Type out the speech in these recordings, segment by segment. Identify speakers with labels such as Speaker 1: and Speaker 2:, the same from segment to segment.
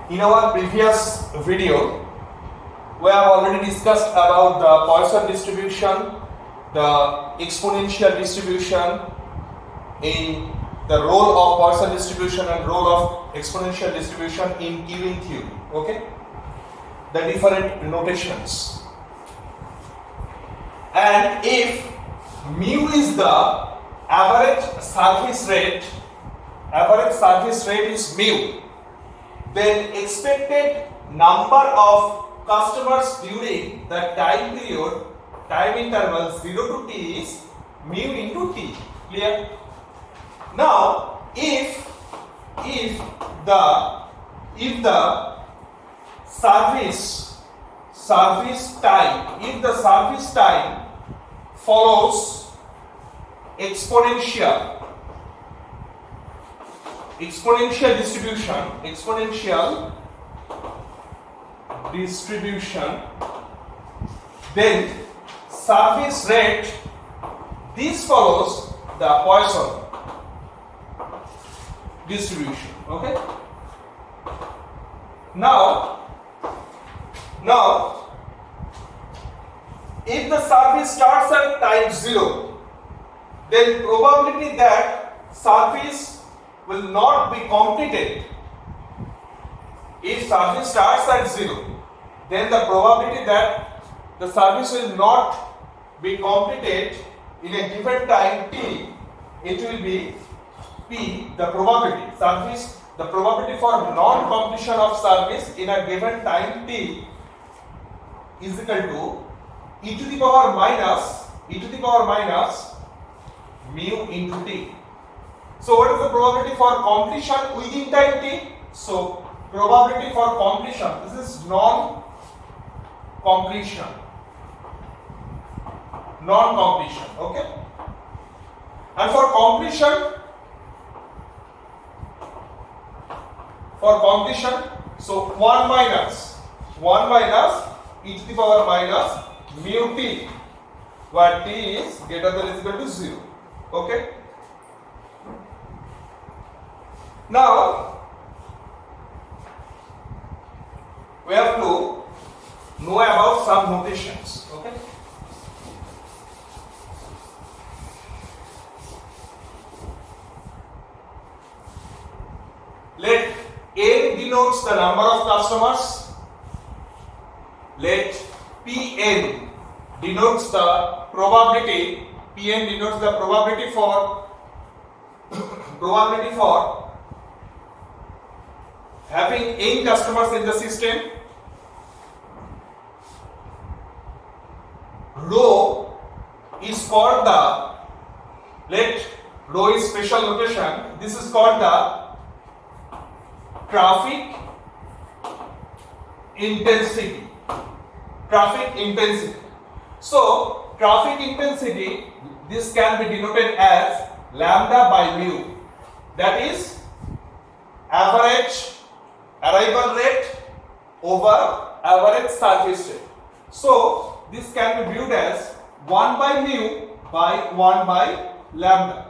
Speaker 1: In our previous video, we have already discussed about the Poisson distribution, the exponential distribution, in the role of Poisson distribution and role of exponential distribution in Ewing theory. Okay, the different notations. And if mu is the average surface rate is mu, then expected number of customers during the time interval 0 to t is mu into t. Clear? Now, if the service time follows exponential distribution, then service rate, this follows the Poisson distribution. Okay, now if the service starts at time 0, then probability that service will not be completed. If service starts at 0, then the probability that the service will not be completed in a given time t, it will be p, the probability for non-completion of service in a given time t is equal to e to the power minus mu into t. So what is the probability for completion within time t? So probability for completion, this is non-completion, okay? And for completion, so 1 minus e to the power minus mu t, where t is greater than or equal to 0. Okay? Now we have to know about some notations. Okay? Let n denotes the number of customers. Let Pn denotes the probability. Pn denotes the probability for having n customers in the system. Rho is called rho is special notation. This is called the traffic intensity. So traffic intensity, this can be denoted as lambda by mu, that is average arrival rate over average surface rate. So this can be viewed as 1 by mu by 1 by lambda.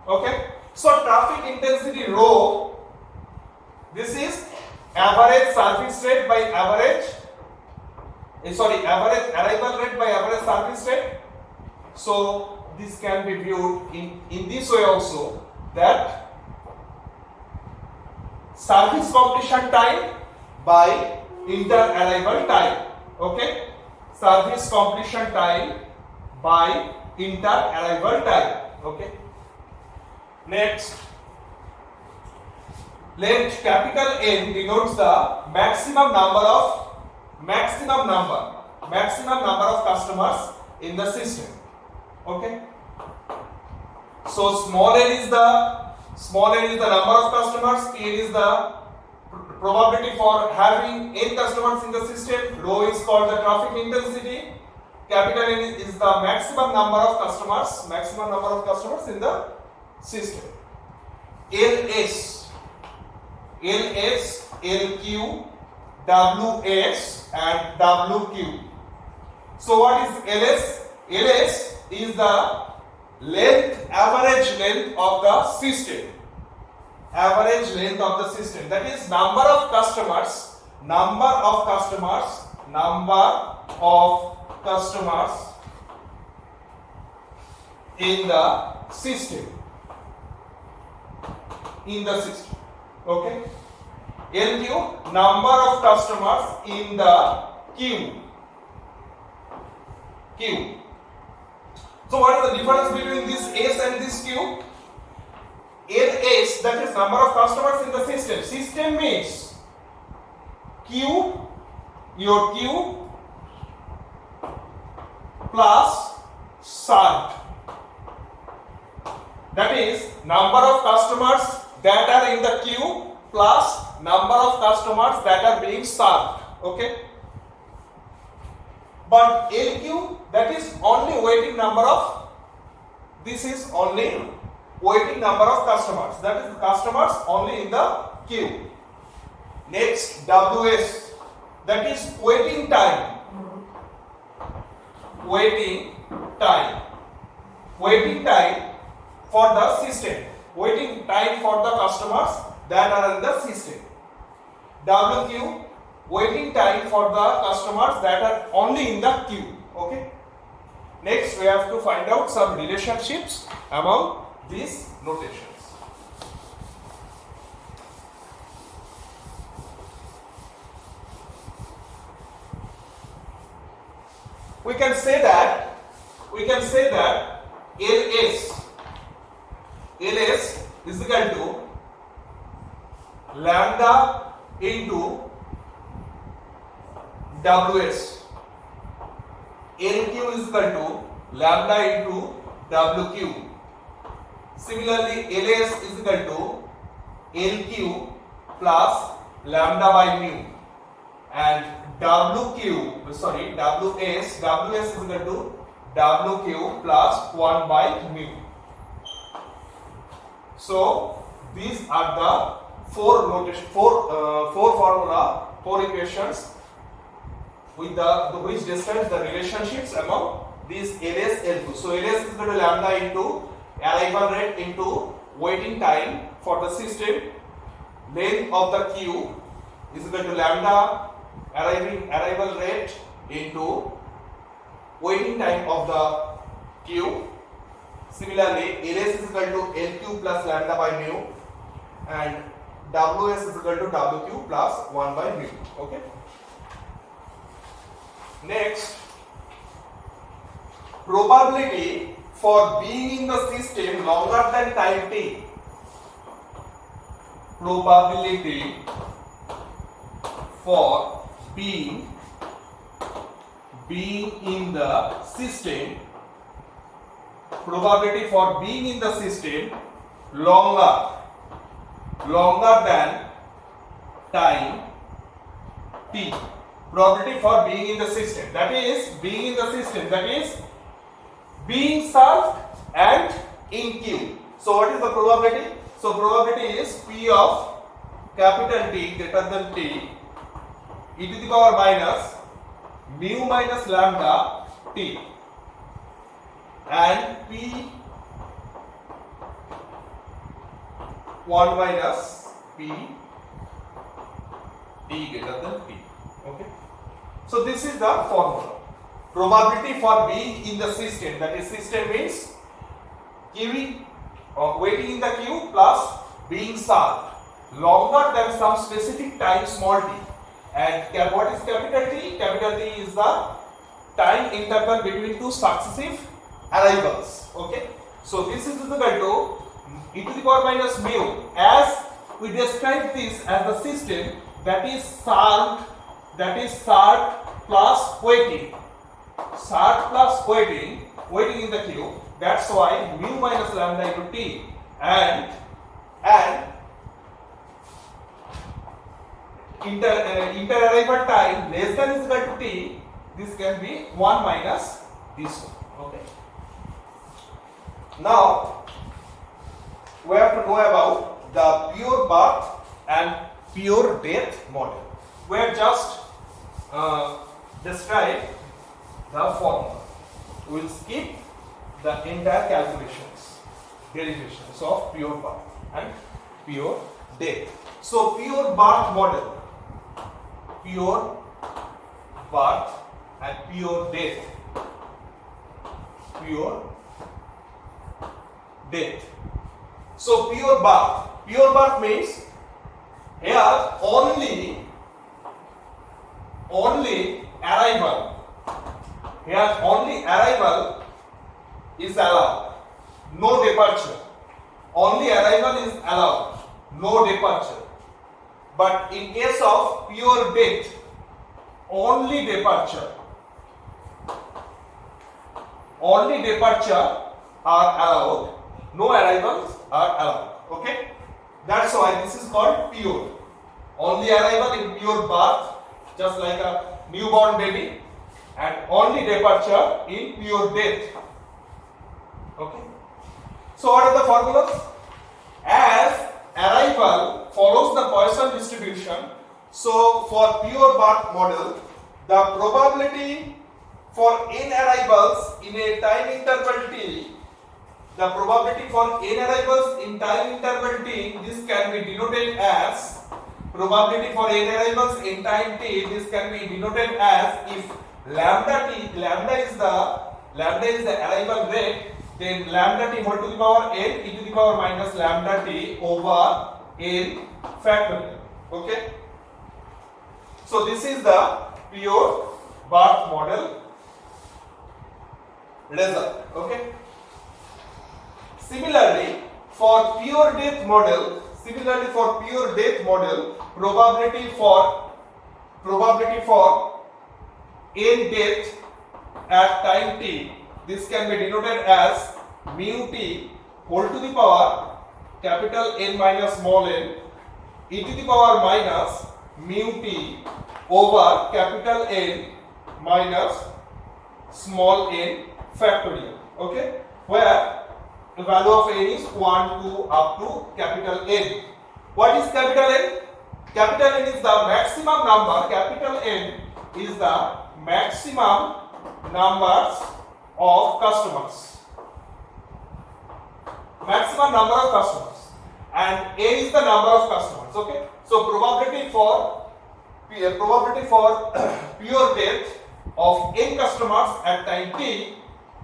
Speaker 1: Okay, so traffic intensity rho, this is average surface rate by average arrival rate by average surface rate. So this can be viewed in this way also, that service completion time by inter-arrival time. Okay, service completion time by inter-arrival time. Okay, next, let capital N denotes the maximum number of customers in the system. Okay, so small n is the number of customers, n is the probability for having n customers in the system, rho is called the traffic intensity, capital N is the maximum number of customers in the system. LS, LQ, WS and WQ. So what is LS? LS is the average length of the system. average length of the system. That is number of customers in the system. Okay. LQ, number of customers in the queue. So what is the difference between this S and this Q? LS, that is number of customers in the system. System means Q, your Q plus served. That is number of customers that are in the queue plus number of customers that are being served. Okay. But LQ, that is only waiting number of, this is only waiting number of customers. That is customers only in the queue. Next, WS, that is waiting time. Waiting time for the system. Waiting time for the customers that are in the system. WQ, waiting time for the customers that are only in the queue. Okay. Next, we have to find out some relationships among these notations. We can say that LS is equal to lambda into WS. LQ is equal to lambda into WQ. Similarly, LS is equal to LQ plus lambda by mu, and WS is equal to WQ plus 1 by mu. So these are the four equations with which describes the relationships among these LS, LQ. So LS is equal to lambda into arrival rate into waiting time for the system. Length of the queue is equal to lambda arrival rate into waiting time of the queue. Similarly, LS is equal to LQ plus lambda by mu, and WS is equal to WQ plus 1 by mu. Okay. Next, probability for being in the system longer than time t. Probability for being in the system. Probability for being in the system longer than time t. Probability for being in the system, that is being in the system, that is being served and in queue. So what is the probability? So probability is P of capital T greater than T e to the power minus mu minus lambda T, and P 1 minus P T greater than T. Okay. So this is the formula. Probability for being in the system, that is system means queuing or waiting in the queue plus being served longer than some specific time small t. And what is capital T? Capital T is the time interval between two successive arrivals. Okay. So this is equal to e to the power minus mu, as we describe this as the system that is served plus waiting. Served plus waiting in the queue. That's why mu minus lambda into t, and inter-arrival time less than is equal to t. This can be 1 minus this one. Okay. Now we have to know about the pure birth and pure death model. We have just described the formula. We will skip the entire derivations of pure birth and pure death. So pure birth model, pure birth and pure death, pure death. So pure birth means here only arrival, here only arrival is allowed, no departure. Only arrival is allowed, no departure. But in case of pure death, only departure are allowed, no arrivals are allowed. Okay, that's why this is called pure. Only arrival in pure birth, just like a newborn baby, and only departure in pure death. Okay, so what are the formulas? As arrival follows the Poisson distribution, so for pure birth model, the probability for n arrivals in a time interval t, the probability for n arrivals in time interval t, this can be denoted as probability for n arrivals in time t, this can be denoted as if lambda is the arrival rate, then lambda t whole to the power n e to the power minus lambda t over n factorial. Okay, so this is the pure birth model result. Okay, similarly for pure death model, probability for n death at time t, this can be denoted as mu t whole to the power capital N minus small n e to the power minus mu t over capital N minus small n factorial. Okay, where the value of n is 1, 2 up to capital N. What is capital N? Capital N is the maximum number. Capital N is the maximum numbers of customers. Maximum number of customers, and A is the number of customers. Okay, so probability for pure death of n customers at time t,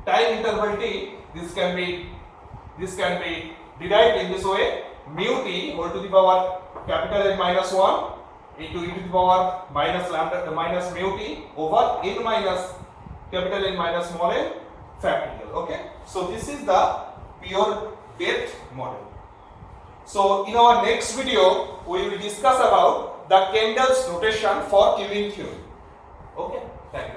Speaker 1: time interval t, this can be derived in this way: mu t whole to the power capital N minus 1 into e to the power minus lambda minus mu t over n minus capital N minus small n factorial. Okay, so this is the pure death model. So in our next video we will discuss about the Kendall's notation for Turing theory. Okay, thank you.